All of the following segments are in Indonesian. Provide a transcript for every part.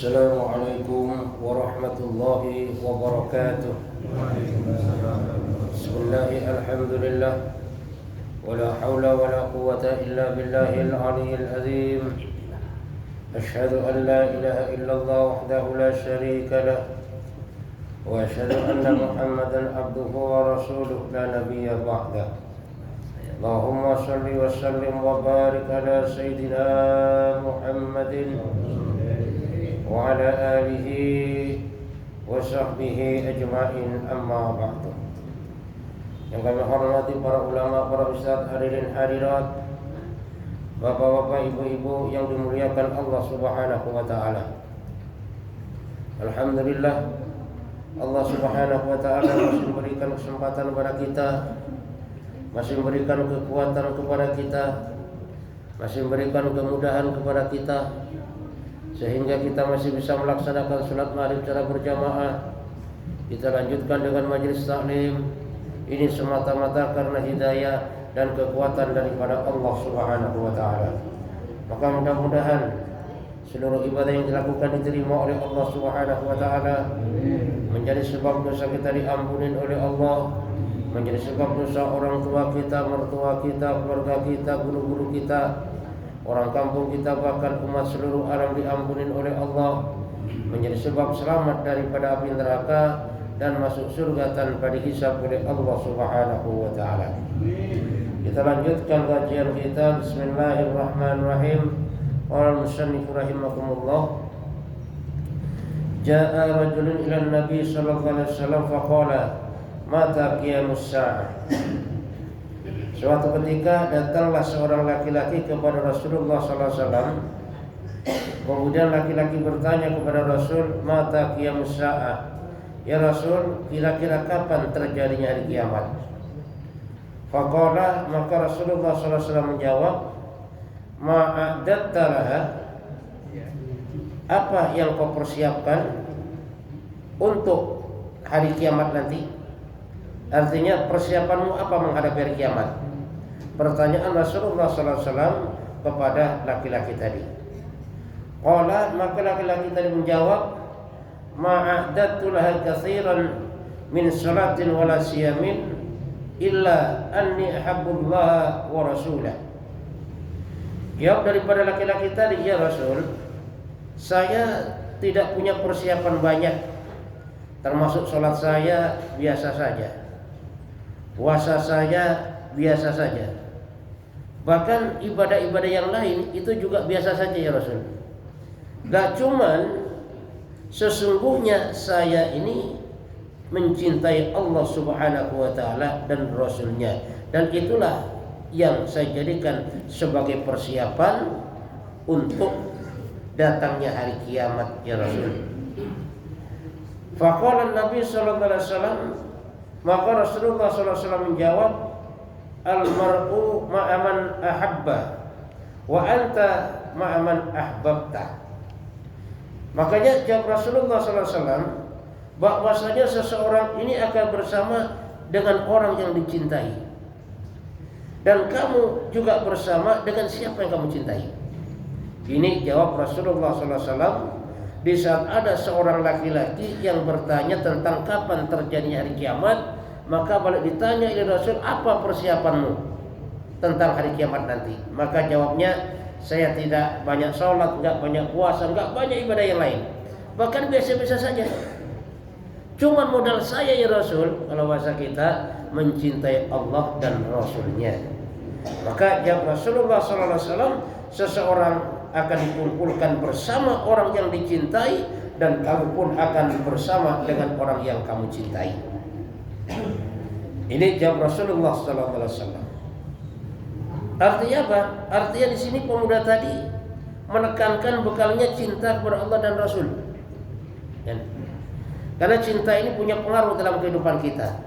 Assalamualaikum warahmatullahi wabarakatuh. Bismillahi alhamdulillah. Wala hawla wala quwwata illa billahil aliyyil azim. Ashhadu an la ilaha illallah wahdahu la sharika lah. Wa ashhadu anna Muhammadan abduhu wa rasuluh la nabiyya ba'dah. Allahumma salli wa sallim wa barik ala sayyidina Muhammadin wa ala alihi wa sahbihi ajma'in, amma ba'du. Yang kami hormati para ulama, para ustaz, hadirin hadirat, bapak-bapak, ibu-ibu yang dimuliakan Allah Subhanahu wa taala. Alhamdulillah, Allah Subhanahu wa taala masih memberikan kesempatan kepada kita, masih memberikan kekuatan kepada kita, masih memberikan kemudahan kepada kita, sehingga kita masih bisa melaksanakan salat maghrib secara berjamaah. Kita lanjutkan dengan majelis taklim. Ini semata-mata karena hidayah dan kekuatan daripada Allah Subhanahu wa taala. Maka mudah-mudahan seluruh ibadah yang dilakukan diterima oleh Allah Subhanahu wa taala, menjadi sebab dosa kita diampuni oleh Allah, menjadi sebab dosa orang tua kita, mertua kita, keluarga kita, guru-guru kita, orang kampung kita, bahkan umat seluruh alam diampuni oleh Allah, menjadi sebab selamat daripada api neraka dan masuk surga tanpa dihisab oleh Allah Subhanahu wa taala. Kita lanjutkan kajian kita. Bismillahirrahmanirrahim. Qala al-musannif rahimakumullah. Jaa rajulun ila an-nabi sallallahu alaihi wasallam faqala mata qiyamus sa'ah. Suatu ketika datanglah seorang laki-laki kepada Rasulullah sallallahu alaihi wasallam. Kemudian laki-laki bertanya kepada Rasul, mata qiyamus sa'ah? Ya Rasul, kira-kira kapan terjadinya hari kiamat? Faqala, maka Rasulullah sallallahu alaihi wasallam menjawab, ma'adatta laha? Apa yang kau persiapkan untuk hari kiamat nanti? Artinya persiapanmu apa menghadapi hari kiamat? Pertanyaan Rasulullah sallallahu alaihi wasallam kepada laki-laki tadi. Qala, maka laki-laki tadi menjawab, ma'adatu laha katsiran min salatin wala siyamin illa anni ahabbullaha wa rasulah. Jawab daripada laki-laki tadi, ya Rasul, saya tidak punya persiapan banyak, termasuk salat saya biasa saja, puasa saya biasa saja, bahkan ibadah-ibadah yang lain itu juga biasa saja ya Rasul. Gak cuman sesungguhnya saya ini mencintai Allah Subhanahu wa taala dan Rasulnya, dan itulah yang saya jadikan sebagai persiapan untuk datangnya hari kiamat ya Rasul. Faqala Nabi sallallahu alaihi wasallam, maka Rasulullah sallallahu alaihi wasallam menjawab, al-mar'u ma'a man ahabba wa anta ma'a man ahbabta. Makanya jawab Rasulullah SAW, bahwasanya seseorang ini akan bersama dengan orang yang dicintai, dan kamu juga bersama dengan siapa yang kamu cintai. Ini jawab Rasulullah SAW di saat ada seorang laki-laki yang bertanya tentang kapan terjadinya hari kiamat. Maka balik ditanya oleh Rasul, apa persiapanmu tentang hari kiamat nanti? Maka jawabnya, saya tidak banyak sholat, enggak banyak puasa, enggak banyak ibadah yang lain, bahkan biasa-biasa saja. Cuma modal saya ya Rasul, kalau bahasa kita, mencintai Allah dan Rasulnya. Maka jawab Rasulullah SAW, seseorang akan dikumpulkan bersama orang yang dicintai, dan kamu pun akan bersama dengan orang yang kamu cintai. Ini jawab Rasulullah SAW. Artinya apa? Artinya di sini pemuda tadi menekankan bekalnya cinta kepada Allah dan Rasul. Karena cinta ini punya pengaruh dalam kehidupan kita.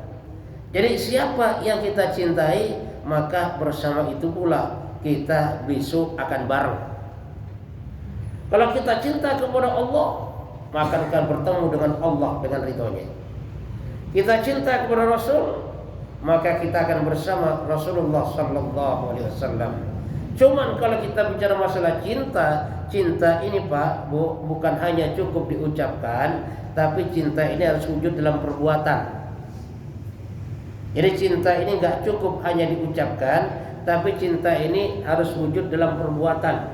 Jadi siapa yang kita cintai, maka bersama itu pula kita besok akan bareng. Kalau kita cinta kepada Allah, maka akan bertemu dengan Allah dengan ridhonya. Kita cinta kepada Rasul, maka kita akan bersama Rasulullah sallallahu alaihi wasallam. Cuman kalau kita bicara masalah cinta, cinta ini Pak, Bu, bukan hanya cukup diucapkan, tapi cinta ini harus wujud dalam perbuatan. Jadi cinta ini nggak cukup hanya diucapkan, tapi cinta ini harus wujud dalam perbuatan.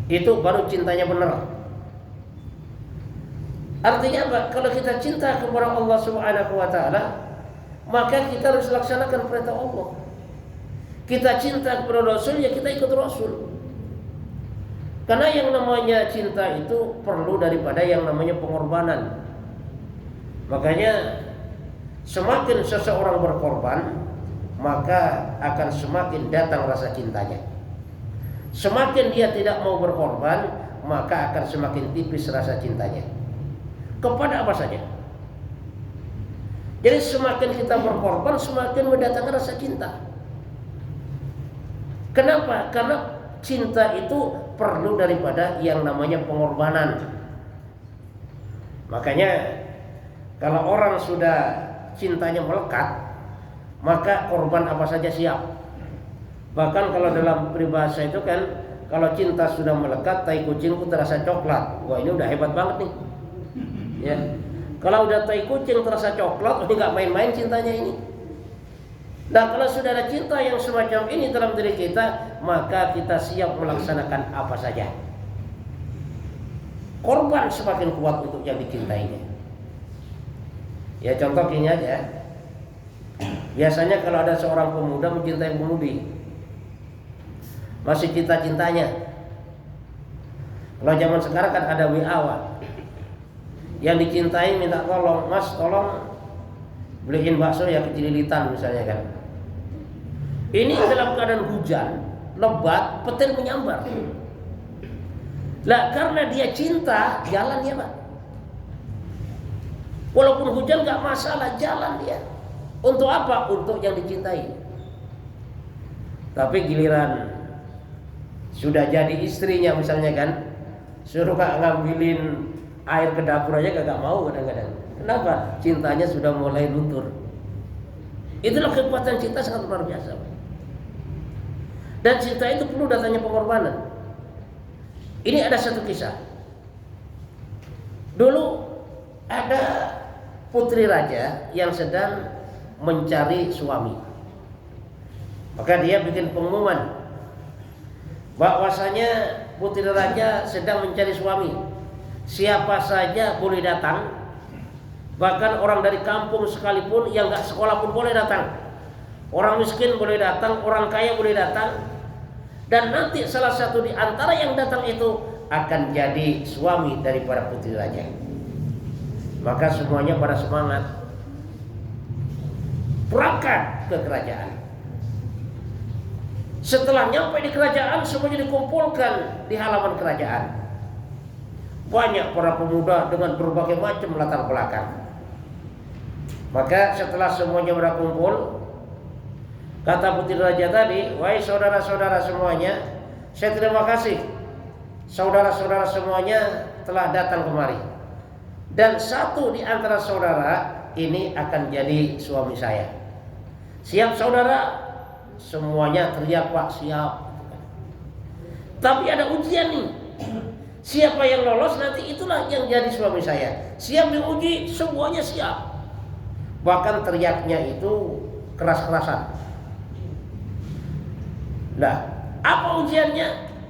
Itu baru cintanya benar. Artinya apa? Kalau kita cinta kepada Allah Subhanahu wa taala, maka kita harus laksanakan perintah Allah. Kita cinta kepada Rasul, ya kita ikut Rasul. Karena yang namanya cinta itu perlu daripada yang namanya pengorbanan. Makanya semakin seseorang berkorban, maka akan semakin datang rasa cintanya. Semakin dia tidak mau berkorban, maka akan semakin tipis rasa cintanya. Kepada apa saja. Jadi semakin kita berkorban, semakin mendatangkan rasa cinta. Kenapa? Karena cinta itu perlu daripada yang namanya pengorbanan. Makanya kalau orang sudah cintanya melekat, maka korban apa saja siap. Bahkan kalau dalam peribahasa itu kan, kalau cinta sudah melekat, tai kucingku terasa coklat. Wah, ini udah hebat banget nih. Ya. Kalau udah tai kucing terasa coklat, ini nggak main-main cintanya ini. Nah, kalau sudah ada cinta yang semacam ini dalam diri kita, maka kita siap melaksanakan apa saja. Korban semakin kuat untuk yang dicintainya. Ya contoh gini aja. Biasanya kalau ada seorang pemuda mencintai pemudi, masih cinta-cintanya. Kalau zaman sekarang kan ada WA, yang dicintai minta tolong, Mas tolong beliin bakso ya kecililitan misalnya kan. Ini dalam keadaan hujan, lebat, petir menyambar. Lah karena dia cinta, jalan ya Pak. Walaupun hujan gak masalah, jalan dia. Untuk apa? Untuk yang dicintai. Tapi giliran sudah jadi istrinya misalnya kan, suruh Kak ngambilin air ke dapur aja gak mau kadang-kadang. Kenapa? Cintanya sudah mulai luntur. Itulah kekuatan cinta, sangat luar biasa. Dan cinta itu perlu datangnya pengorbanan. Ini ada satu kisah. Dulu ada putri raja yang sedang mencari suami. Maka dia bikin pengumuman bahwasanya putri raja sedang mencari suami. Siapa saja boleh datang. Bahkan orang dari kampung sekalipun yang gak sekolah pun boleh datang. Orang miskin boleh datang, orang kaya boleh datang. Dan nanti salah satu di antara yang datang itu akan jadi suami daripada putri raja. Maka semuanya pada semangat berangkat ke kerajaan. Setelah nyampe di kerajaan, semuanya dikumpulkan di halaman kerajaan. Banyak para pemuda dengan berbagai macam latar belakang. Maka setelah semuanya berkumpul, kata putri raja tadi, wahai saudara-saudara semuanya, saya terima kasih saudara-saudara semuanya telah datang kemari. Dan satu di antara saudara ini akan jadi suami saya. Siap saudara? Semuanya teriak, Pak, siap. Tapi ada ujian nih. Siapa yang lolos nanti itulah yang jadi suami saya. Siap diuji, semuanya siap. Bahkan teriaknya itu keras-kerasan. Nah, apa ujiannya?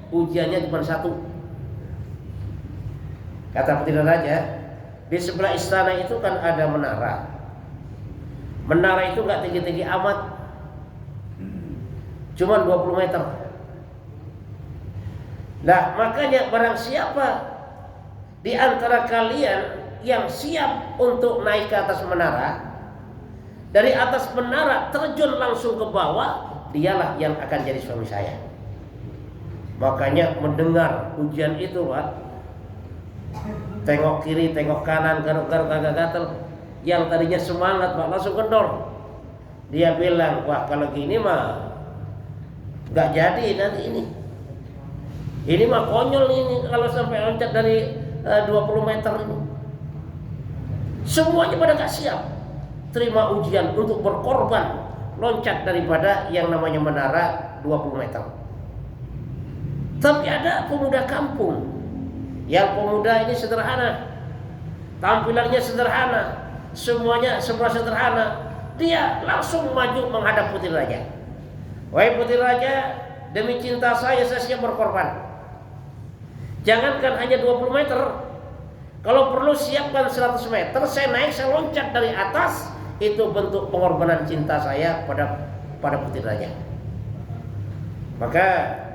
Ujiannya cuma satu. Kata putri raja, di sebelah istana itu kan ada menara. Menara itu gak tinggi-tinggi amat, cuma 20 meter. Nah, makanya barang siapa di antara kalian yang siap untuk naik ke atas menara, dari atas menara terjun langsung ke bawah, dialah yang akan jadi suami saya. Makanya mendengar ujian itu, Pak, tengok kiri, tengok kanan, garuk-garuk kagak gatel. Yang tadinya semangat, Pak, langsung kendor. Dia bilang, wah kalau gini mah gak jadi nanti ini. Ini mah konyol ini kalau sampai loncat dari 20 meter ini. Semuanya pada gak siap terima ujian untuk berkorban loncat daripada yang namanya menara 20 meter. Tapi ada pemuda kampung, yang pemuda ini sederhana, tampilannya sederhana, semuanya serba sederhana. Dia langsung maju menghadap putri raja. Wahai putri raja, demi cinta saya siap berkorban. Jangankan hanya 20 meter, kalau perlu siapkan 100 meter, saya naik, saya loncat dari atas. Itu bentuk pengorbanan cinta saya pada putri raja. Maka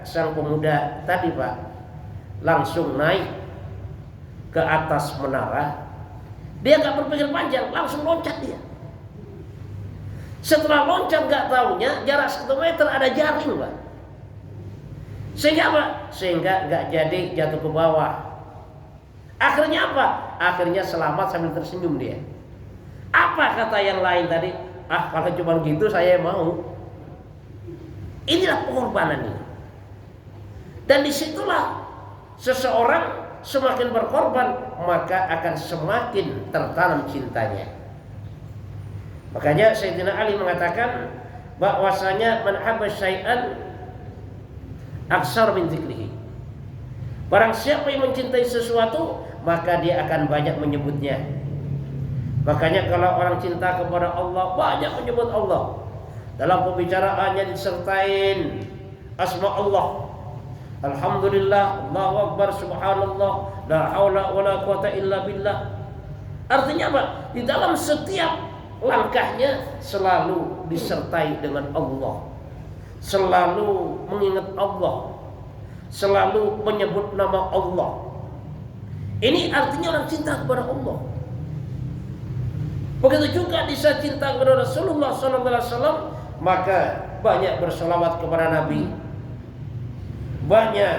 sang pemuda tadi Pak langsung naik ke atas menara. Dia gak berpikir panjang, langsung loncat dia. Setelah loncat gak taunya jarak 1 meter ada jaring Pak. Sehingga apa? Sehingga gak jadi jatuh ke bawah. Akhirnya apa? Akhirnya selamat sambil tersenyum dia. Apa kata yang lain tadi? Ah, kalau cuma gitu saya mau. Inilah pengorbanan ini. Dan disitulah seseorang semakin berkorban, maka akan semakin tertanam cintanya. Makanya Sayyidina Ali mengatakan bahwasanya man habba syai'an aksar min zikrihi. Barang siapa yang mencintai sesuatu, maka dia akan banyak menyebutnya. Makanya kalau orang cinta kepada Allah, banyak menyebut Allah. Dalam pembicaraannya disertain asma Allah. Alhamdulillah, Allahu Akbar, Subhanallah, la haula wala quwata illa billah. Artinya apa? Di dalam setiap langkahnya selalu disertai dengan Allah, selalu mengingat Allah, selalu menyebut nama Allah. Ini artinya orang cinta kepada Allah. Begitu juga di saat cinta kepada Rasulullah SAW, maka banyak bersolawat kepada Nabi, banyak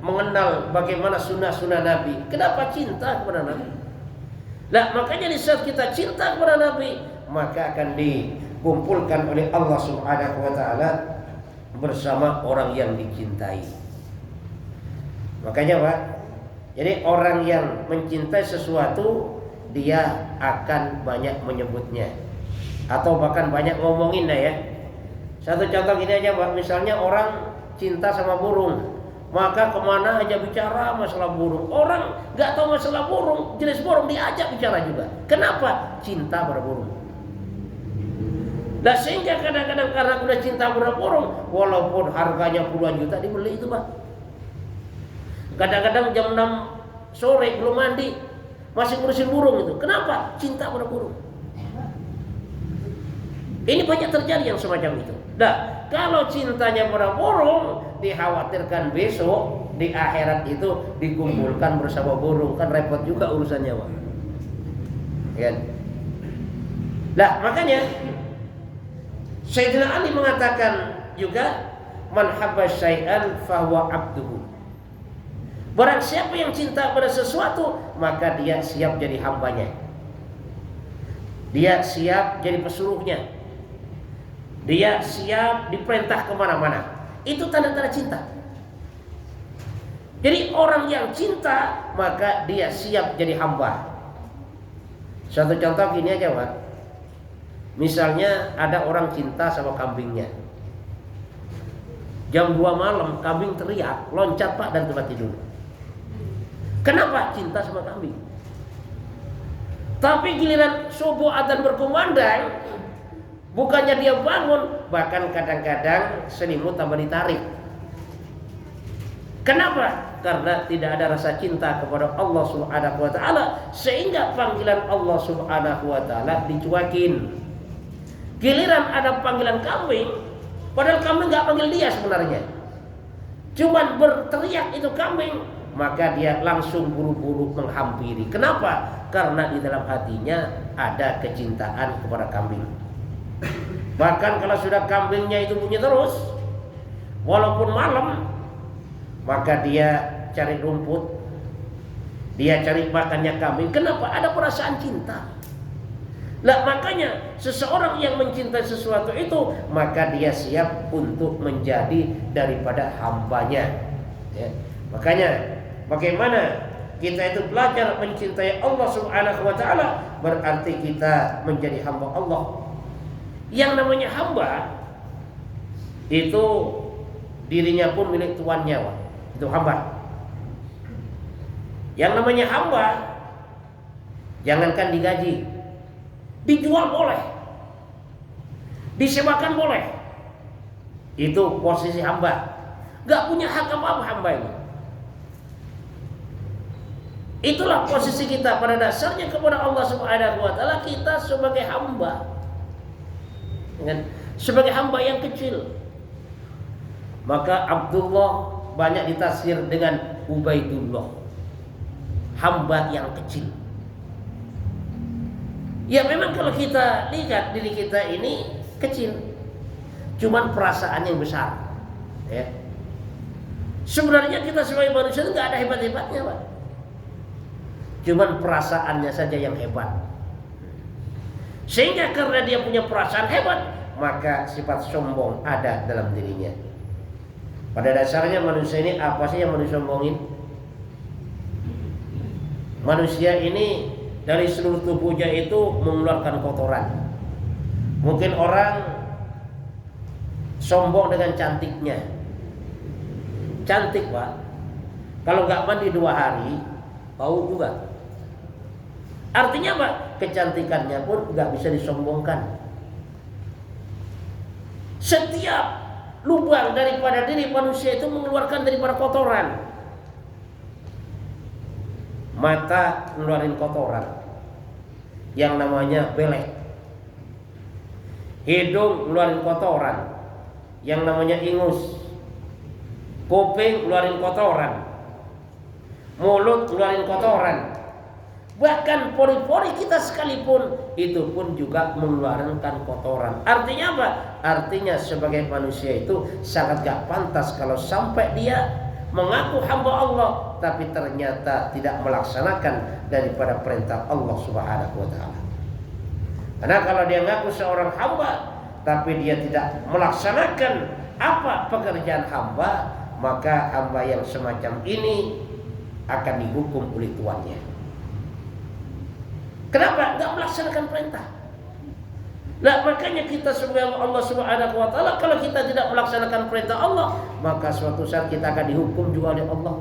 mengenal bagaimana sunnah-sunnah Nabi. Kenapa cinta kepada Nabi? Nah, makanya di saat kita cinta kepada Nabi, maka akan dikumpulkan oleh Allah Subhanahu wa taala bersama orang yang dicintai. Makanya Pak, jadi orang yang mencintai sesuatu, dia akan banyak menyebutnya atau bahkan banyak ngomongin ya. Satu contoh gini aja Pak, misalnya orang cinta sama burung, maka kemana aja bicara masalah burung. Orang gak tahu masalah burung, jenis burung diajak bicara juga. Kenapa? Cinta pada burung. Nah, sehingga kadang-kadang karena udah cinta pada burung, walaupun harganya puluhan juta dibeli itu Pak. Kadang-kadang jam 6 sore belum mandi, masih ngurusin burung itu. Kenapa? Cinta pada burung. Ini banyak terjadi yang semacam itu. Nah, kalau cintanya pada burung, dikhawatirkan besok di akhirat itu dikumpulkan bersama burung, kan repot juga urusannya Pak. Ya. Nah, makanya Sayyidina Ali mengatakan juga man habba syai'an fahuwa abduhu. Barang siapa yang cinta pada sesuatu, maka dia siap jadi hambanya. Dia siap jadi pesuruhnya. Dia siap diperintah kemana-mana. Itu tanda-tanda cinta. Jadi orang yang cinta, maka dia siap jadi hamba. Satu contoh gini aja Pak. Misalnya ada orang cinta sama kambingnya. Jam 2 malam kambing teriak, loncat Pak dan tempat tidur. Kenapa? Cinta sama kambing. Tapi giliran subuh adzan berkumandang, bukannya dia bangun, bahkan kadang-kadang selimut tambah ditarik. Kenapa? Karena tidak ada rasa cinta kepada Allah Subhanahu wa taala, sehingga panggilan Allah Subhanahu wa taala dicuekin. Giliran ada panggilan kambing, padahal kambing nggak panggil dia sebenarnya, cuman berteriak itu kambing, maka dia langsung buru-buru menghampiri. Kenapa? Karena di dalam hatinya ada kecintaan kepada kambing. Bahkan kalau sudah kambingnya itu bunyi terus, walaupun malam, maka dia cari rumput, dia cari makannya kambing. Kenapa? Ada perasaan cinta. Lah, makanya seseorang yang mencintai sesuatu itu, maka dia siap untuk menjadi daripada hambanya ya. Makanya bagaimana kita itu belajar mencintai Allah Subhanahu wa taala, berarti kita menjadi hamba Allah. Yang namanya hamba itu dirinya pun milik tuannya Pak. Itu hamba. Yang namanya hamba, jangankan digaji, dijual boleh, disewakan boleh. Itu posisi hamba. Gak punya hak apa-apa hamba ini. Itulah posisi kita pada dasarnya kepada Allah Subhanahu wa taala, kita sebagai hamba. Sebagai hamba yang kecil. Maka Abdullah banyak ditafsir dengan Ubaidullah, hamba yang kecil. Ya memang kalau kita lihat diri kita ini kecil, cuman perasaan yang besar. Ya. Sebenarnya kita sebagai manusia itu nggak ada hebat-hebatnya, Pak. Cuman perasaannya saja yang hebat. Sehingga karena dia punya perasaan hebat, maka sifat sombong ada dalam dirinya. Pada dasarnya manusia ini apa sih yang mau disombongin? Manusia ini dari seluruh tubuhnya itu mengeluarkan kotoran. Mungkin orang sombong dengan cantiknya. Cantik, Pak. Kalau nggak mandi 2 hari, bau juga. Artinya apa? Kecantikannya pun nggak bisa disombongkan. Setiap lubang daripada diri manusia itu mengeluarkan daripada kotoran. Mata ngeluarin kotoran yang namanya belek. Hidung ngeluarin kotoran yang namanya ingus. Kuping ngeluarin kotoran. Mulut ngeluarin kotoran. Bahkan pori-pori kita sekalipun itu pun juga mengeluarkan kotoran. Artinya apa? Artinya sebagai manusia itu sangat gak pantas kalau sampai dia mengaku hamba Allah tapi ternyata tidak melaksanakan daripada perintah Allah Subhanahu wa taala. Karena kalau dia ngaku seorang hamba tapi dia tidak melaksanakan apa pekerjaan hamba, maka hamba yang semacam ini akan dihukum oleh tuannya. Kenapa? Enggak melaksanakan perintah. Nah, makanya kita sebagai Allah Subhanahu wa taala, kalau kita tidak melaksanakan perintah Allah, maka suatu saat kita akan dihukum juga oleh Allah.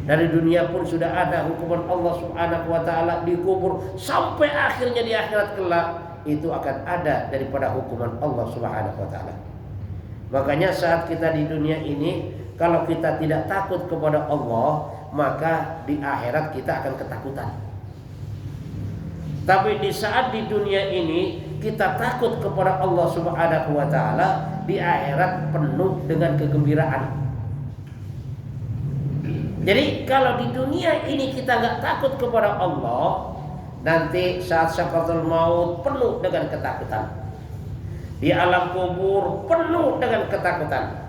Dari dunia pun sudah ada hukuman Allah Subhanahu wa taala, dikubur sampai akhirnya di akhirat kelak itu akan ada daripada hukuman Allah Subhanahu wa taala. Makanya saat kita di dunia ini, kalau kita tidak takut kepada Allah, maka di akhirat kita akan ketakutan. Tapi di saat di dunia ini kita takut kepada Allah Subhanahu wa taala, di akhirat penuh dengan kegembiraan. Jadi kalau di dunia ini kita nggak takut kepada Allah, nanti saat sakaratul maut penuh dengan ketakutan. Di alam kubur penuh dengan ketakutan.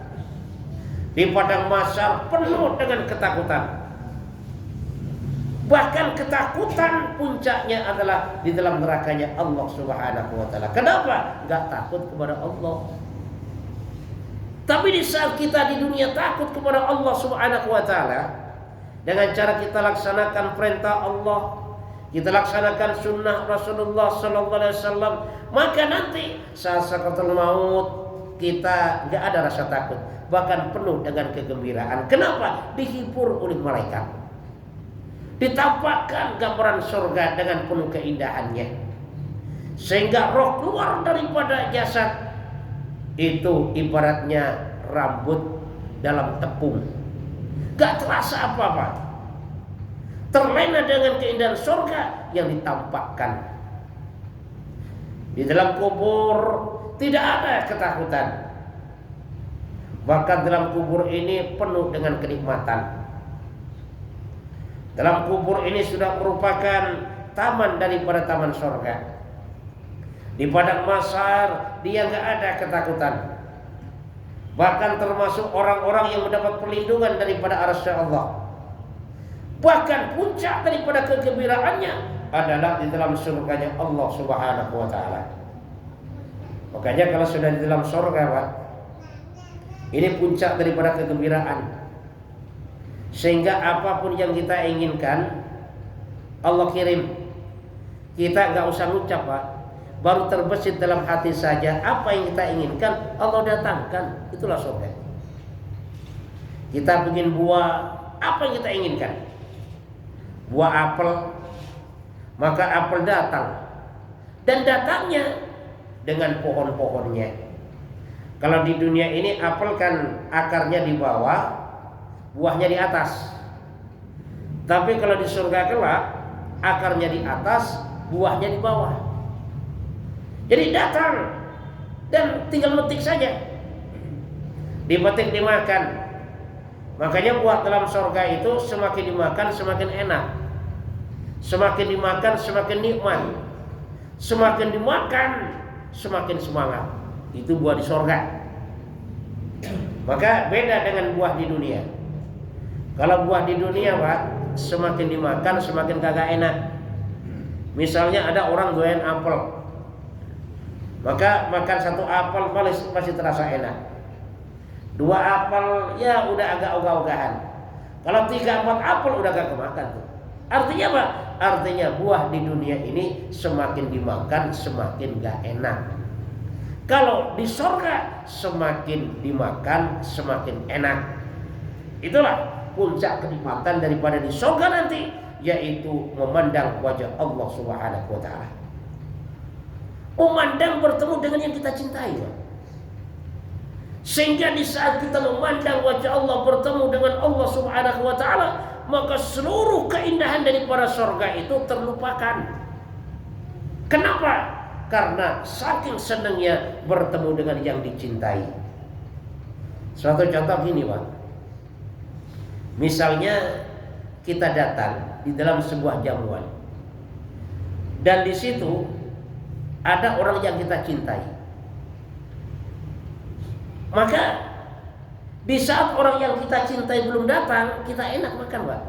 Di padang mahsyar penuh dengan ketakutan. Bahkan ketakutan puncaknya adalah di dalam nerakanya Allah Subhanahu wa taala. Kenapa? Enggak takut kepada Allah. Tapi di saat kita di dunia takut kepada Allah Subhanahu wa taala, dengan cara kita laksanakan perintah Allah, kita laksanakan sunnah Rasulullah sallallahu alaihi wasallam, maka nanti saat sakaratul maut kita enggak ada rasa takut, bahkan penuh dengan kegembiraan. Kenapa? Dihibur oleh malaikat. Ditampakkan gambaran surga dengan penuh keindahannya, sehingga roh keluar daripada jasad itu ibaratnya rambut dalam tepung, gak terasa apa-apa, terlena dengan keindahan surga yang ditampakkan. Di dalam kubur tidak ada ketakutan, bahkan dalam kubur ini penuh dengan kenikmatan. Dalam kubur ini sudah merupakan taman daripada taman surga. Di padang mahsyar dia nggak ada ketakutan. Bahkan termasuk orang-orang yang mendapat perlindungan daripada arsy Allah. Bahkan puncak daripada kegembiraannya adalah di dalam surganya Allah Subhanahu wa taala. Makanya kalau sudah di dalam surga, Pak, ini puncak daripada kegembiraan. Sehingga apapun yang kita inginkan Allah kirim. Kita nggak usah ngucap, Pak. Baru terbesit dalam hati saja apa yang kita inginkan Allah datangkan. Itulah surga. Kita ingin buah, apa yang kita inginkan? Buah apel, maka apel datang. Dan datangnya dengan pohon-pohonnya. Kalau di dunia ini apel kan akarnya di bawah, buahnya di atas. Tapi kalau di surga kelak, akarnya di atas, buahnya di bawah. Jadi datang dan tinggal metik saja. Dipetik, dimakan. Makanya buah dalam surga itu semakin dimakan semakin enak. Semakin dimakan semakin nikmat. Semakin dimakan semakin semangat. Itu buah di surga. Maka beda dengan buah di dunia. Kalau buah di dunia, Pak, semakin dimakan semakin kagak enak. Misalnya ada orang doyan apel, maka makan satu apel masih terasa enak. 2 apel ya udah agak ogah-ogahan. Kalau 3-4 apel udah gak kemakan tuh. Artinya apa? Artinya buah di dunia ini semakin dimakan semakin gak enak. Kalau di surga semakin dimakan semakin enak. Itulah puncak kenikmatan daripada di surga nanti, yaitu memandang wajah Allah Subhanahu wa taala. Memandang bertemu dengan yang kita cintai. Sehingga di saat kita memandang wajah Allah, bertemu dengan Allah Subhanahu wa taala, maka seluruh keindahan dari para surga itu terlupakan. Kenapa? Karena saking senangnya bertemu dengan yang dicintai. Suatu contoh gini, Pak. Misalnya kita datang di dalam sebuah jamuan, dan di situ ada orang yang kita cintai. Maka di saat orang yang kita cintai belum datang, kita enak makan, Pak.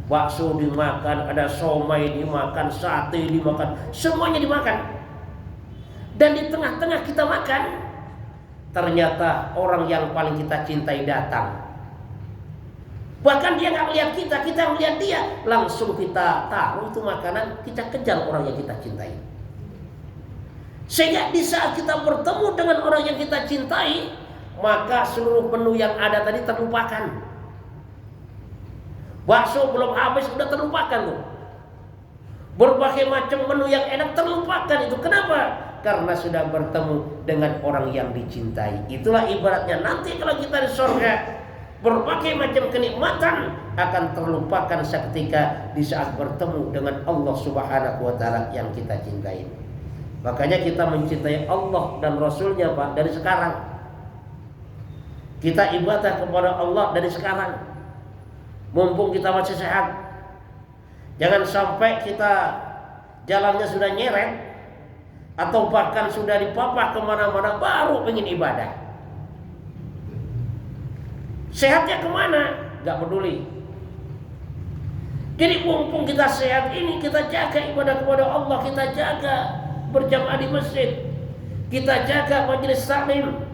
Bakso dimakan, ada somai dimakan, sate dimakan, semuanya dimakan. Dan di tengah-tengah kita makan, ternyata orang yang paling kita cintai datang. Bahkan dia nggak melihat kita melihat dia. Langsung kita taruh itu makanan, kita kejar orang yang kita cintai. Sehingga di saat kita bertemu dengan orang yang kita cintai, maka seluruh menu yang ada tadi terlupakan. Bakso belum habis udah terlupakan tuh. Berbagai macam menu yang enak terlupakan itu. Kenapa? Karena sudah bertemu dengan orang yang dicintai. Itulah ibaratnya nanti kalau kita di surga, berbagai macam kenikmatan akan terlupakan seketika di saat bertemu dengan Allah Subhanahu wa taala yang kita cintai. Makanya kita mencintai Allah dan Rasulnya, Pak, dari sekarang. Kita ibadah kepada Allah dari sekarang, mumpung kita masih sehat. Jangan sampai kita jalannya sudah nyeret, atau bahkan sudah dipapah kemana-mana baru ingin ibadah. Sehatnya kemana? Gak peduli. Jadi mumpung kita sehat ini, kita jaga ibadah kepada Allah, kita jaga berjamaah di masjid, kita jaga majelis taklim.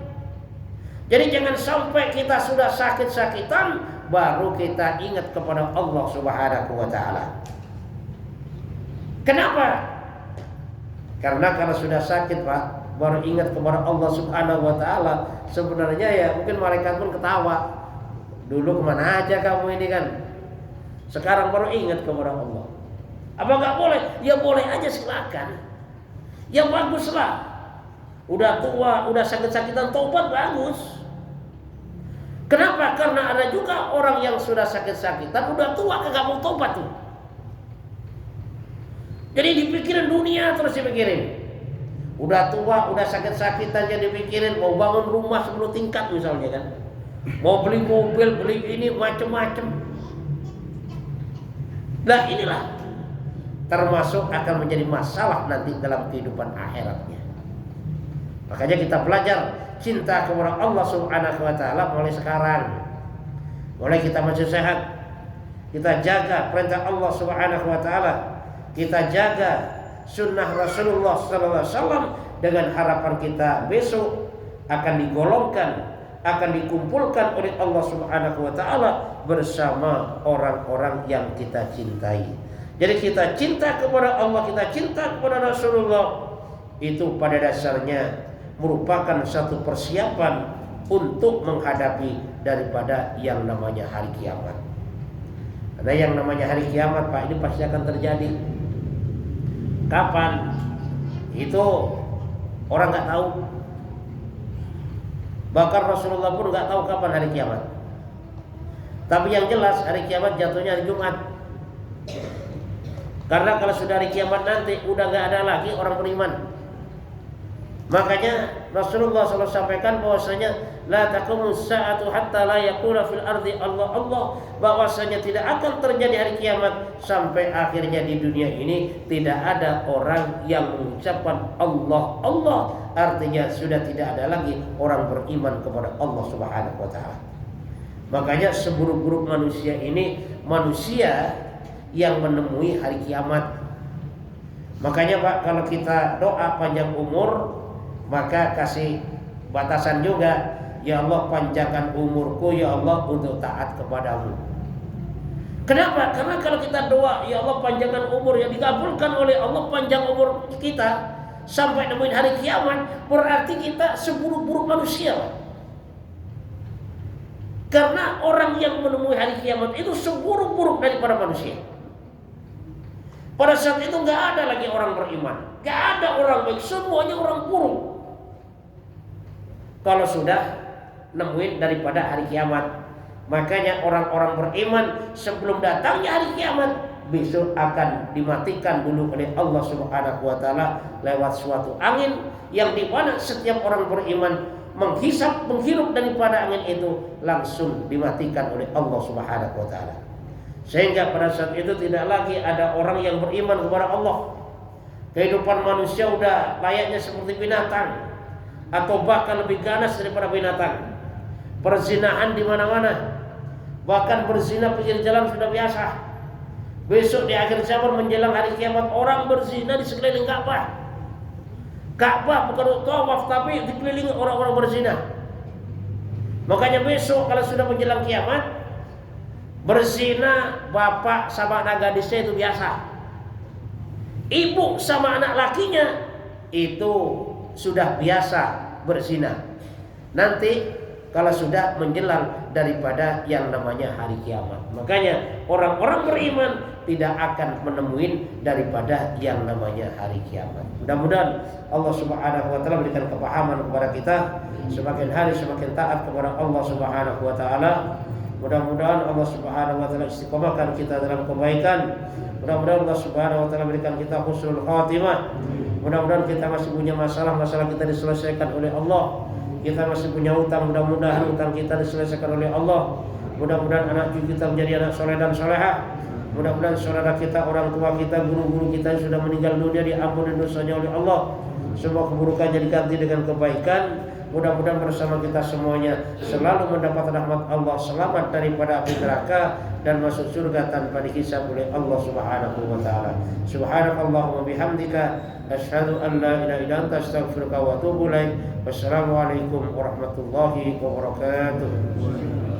Jadi jangan sampai kita sudah sakit-sakitan baru kita ingat kepada Allah Subhanahu wa taala. Kenapa? Karena kalau sudah sakit, Pak, baru ingat kepada Allah Subhanahu wa taala, sebenarnya ya mungkin malaikat pun ketawa. Dulu kemana aja kamu ini kan? Sekarang baru ingat kepada Allah. Apa nggak boleh? Ya boleh aja, silakan. Ya baguslah. Udah tua, udah sakit-sakitan, tobat bagus. Kenapa? Karena ada juga orang yang sudah sakit-sakitan, udah tua kagak mau tobat tuh. Jadi dipikirin dunia terus dipikirin. Udah tua, udah sakit-sakitan jadi dipikirin mau bangun rumah 10 tingkat misalnya kan. Mau beli mobil, beli ini macem-macem. Nah inilah termasuk akan menjadi masalah nanti dalam kehidupan akhiratnya. Makanya kita belajar cinta kepada Allah Subhanahu wa taala mulai sekarang. Mulai kita masih sehat, kita jaga perintah Allah Subhanahu wa taala, kita jaga sunnah Rasulullah sallallahu alaihi wasallam, dengan harapan kita besok akan digolongkan, akan dikumpulkan oleh Allah Subhanahu wa taala bersama orang-orang yang kita cintai. Jadi kita cinta kepada Allah, kita cinta kepada Rasulullah, itu pada dasarnya merupakan satu persiapan untuk menghadapi daripada yang namanya hari kiamat. Karena yang namanya hari kiamat, Pak, ini pasti akan terjadi. Kapan? Itu orang nggak tahu. Bahkan Rasulullah pun nggak tahu kapan hari kiamat. Tapi yang jelas hari kiamat jatuhnya hari Jumat. Karena kalau sudah hari kiamat nanti udah nggak ada lagi orang beriman. Makanya Rasulullah SAW sampaikan bahwasanya la taqumu sa'atu hatta la yaqula fil ardi Allah Allah, bahwasanya tidak akan terjadi hari kiamat sampai akhirnya di dunia ini tidak ada orang yang mengucapkan Allah Allah, artinya sudah tidak ada lagi orang beriman kepada Allah Subhanahu wa taala. Makanya seburuk-buruk manusia ini manusia yang menemui hari kiamat. Makanya Pak, kalau kita doa panjang umur, maka kasih batasan juga, ya Allah panjangkan umurku ya Allah untuk taat kepadamu. Kenapa? Karena kalau kita doa ya Allah panjangkan umur, yang dikabulkan oleh Allah panjang umur kita sampai nemuin hari kiamat, berarti kita seburuk-buruk manusia. Karena orang yang menemui hari kiamat itu seburuk-buruk daripada manusia. Pada saat itu nggak ada lagi orang beriman, nggak ada orang baik, semuanya orang buruk. Kalau sudah nemuin daripada hari kiamat. Makanya orang-orang beriman sebelum datangnya hari kiamat besok akan dimatikan dulu oleh Allah Subhanahu wa taala lewat suatu angin yang dimana setiap orang beriman menghirup daripada angin itu langsung dimatikan oleh Allah Subhanahu wa taala. Sehingga pada saat itu tidak lagi ada orang yang beriman kepada Allah. Kehidupan manusia udah layaknya seperti binatang, atau bahkan lebih ganas daripada binatang. Perzinahan di mana-mana, bahkan berzina pinggir jalan sudah biasa. Besok di akhir zaman menjelang hari kiamat orang berzina di sekeliling Ka'bah. Ka'bah bukan tawaf tapi dikelilingi orang-orang berzina. Makanya besok kalau sudah menjelang kiamat, berzina bapak sama anak gadisnya itu biasa. Ibu sama anak lakinya itu sudah biasa berzina. Nanti kalau sudah menjelang daripada yang namanya hari kiamat, makanya orang-orang beriman tidak akan menemui daripada yang namanya hari kiamat. Mudah-mudahan Allah Subhanahu wa taala berikan kepahaman kepada kita, semakin hari semakin taat kepada Allah Subhanahu wa taala. Mudah-mudahan Allah Subhanahu wa taala istiqomahkan kita dalam kebaikan. Mudah-mudahan Allah Subhanahu wa taala berikan kita husnul khatimah. Mudah-mudahan kita masih punya masalah kita diselesaikan oleh Allah. Kita masih punya hutang, mudah-mudahan hutang kita diselesaikan oleh Allah. Mudah-mudahan anak cucu kita menjadi anak soleh dan solehah. Mudah-mudahan saudara kita, orang tua kita, guru-guru kita yang sudah meninggal dunia diampuni dosanya oleh Allah. Semua keburukannya diganti dengan kebaikan. Mudah-mudahan bersama kita semuanya selalu mendapat rahmat Allah, selamat daripada api neraka dan masuk surga tanpa dihisab oleh Allah Subhanahu wa taala. Subhanakallahumma bihamdika asyhadu an la ilaha illa anta astaghfiruka wa atubu ilaik. Wassalamualaikum warahmatullahi wabarakatuh.